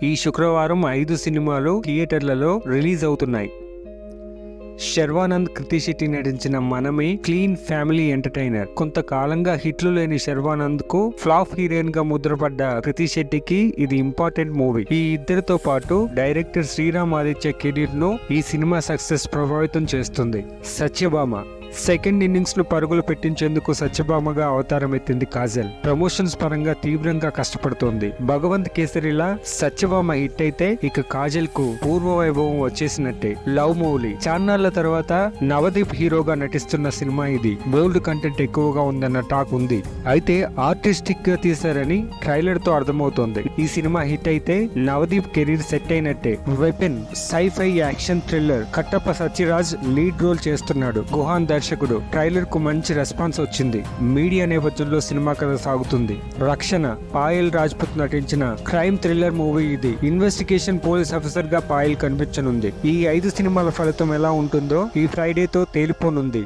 ఈ శుక్రవారం 5 సినిమాలు థియేటర్లలో రిలీజ్ అవుతున్నాయి. శర్వానంద్, కృతి శెట్టి నటించిన మనమే క్లీన్ ఫ్యామిలీ ఎంటర్టైనర్. కొంతకాలంగా హిట్లు లేని శర్వానంద్ కు ఫ్లాప్ హీరోయిన్ గా ముద్రపడ్డ కృతి శెట్టికి ఇది ఇంపార్టెంట్ మూవీ. ఈ ఇద్దరితో పాటు డైరెక్టర్ శ్రీరామ్ ఆదిత్య కెరీర్ ను ఈ సినిమా సక్సెస్ ప్రభావితం చేస్తుంది. సత్యభామ సెకండ్ ఇన్నింగ్స్ లో పరుగులు పెట్టించేందుకు సత్యభామగా అవతారం ఎత్తింది కాజల్. ప్రమోషన్స్ పరంగా తీవ్రంగా కష్టపడుతోంది. భగవంత్ కేసరిలా సత్యభామ హిట్ అయితే ఇక కాజల్ కు పూర్వ వైభవం వచ్చేసినట్టే. లవ్ మూవీ చాన్నాళ్ల తర్వాత నవదీప్ హీరోగా నటిస్తున్న సినిమా ఇది. బోల్డ్ కంటెంట్ ఎక్కువగా ఉందన్న టాక్ ఉంది. అయితే ఆర్టిస్టిక్ గా తీశారని ట్రైలర్ తో అర్థమవుతోంది. ఈ సినిమా హిట్ అయితే నవదీప్ కెరీర్ సెట్ అయినట్టే. Weapon sci-fi action thriller. Kattappa Sathyaraj lead role చేస్తున్నాడు. గుహాన్ దర్శకుడు. ట్రైలర్ కు మంచి రెస్పాన్స్ వచ్చింది. మీడియా నేపథ్యంలో సినిమా కథ సాగుతుంది. రక్షణ పాయల్ రాజ్పుత్ నటించిన క్రైమ్ థ్రిల్లర్ మూవీ ఇది. ఇన్వెస్టిగేషన్ పోలీస్ ఆఫీసర్ గా పాయల్ కనిపించనుంది. ఈ 5 సినిమాల ఫలితం ఎలా ఉంటుందో ఈ ఫ్రైడేతో తేలిపోనుంది.